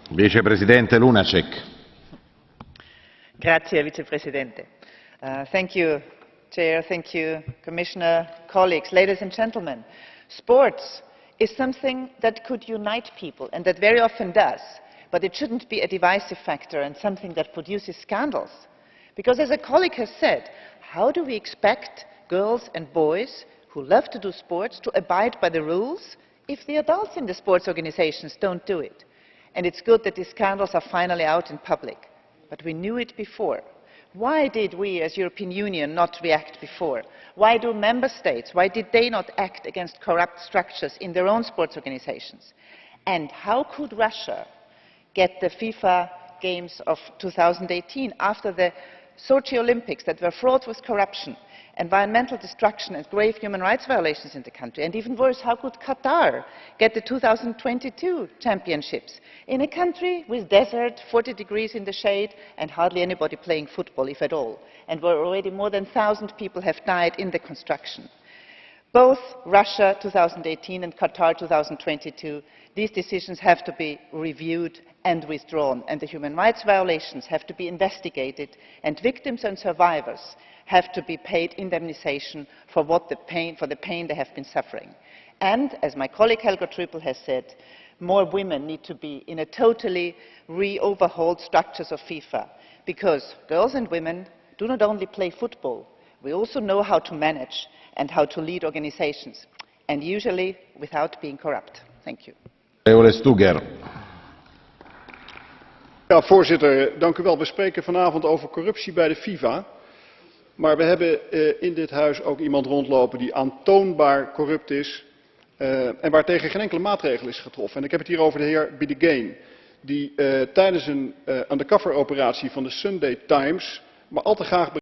Vicepresidente Lunacek. Grazie, Vicepresidente. Thank you, Chair, thank you, Commissioner, colleagues, ladies and gentlemen. Sports is something that could unite people, and that very often does, but it shouldn't be a divisive factor and something that produces scandals. Because as a colleague has said, how do we expect girls and boys who love to do sports to abide by the rules if the adults in the sports organizations don't do it? And it's good that these scandals are finally out in public. But we knew it before. Why did we as European Union not react before? Why do member states, why did they not act against corrupt structures in their own sports organizations? And how could Russia get the FIFA Games of 2018 after the Sochi Olympics that were fraught with corruption, environmental destruction and grave human rights violations in the country? And even worse, how could Qatar get the 2022 championships in a country with desert, 40 degrees in the shade, and hardly anybody playing football, if at all, and where already more than 1,000 people have died in the construction? Both Russia 2018 and Qatar 2022, these decisions have to be reviewed and withdrawn, and the human rights violations have to be investigated, and victims and survivors have to be paid indemnisation for the pain they have been suffering. And, as my colleague Helga Trüpel has said, more women need to be in a totally overhauled structures of FIFA, because girls and women do not only play football, we also know how to manage and how to lead organizations, and usually without being corrupt. Thank you. Ja, voorzitter, dank u wel. We spreken vanavond over corruptie bij de FIFA. Maar we hebben in dit huis ook iemand rondlopen die aantoonbaar corrupt is en waartegen geen enkele maatregel is getroffen. En ik heb het hier over de heer Bidegain, die tijdens een undercover operatie van de Sunday Times maar al te graag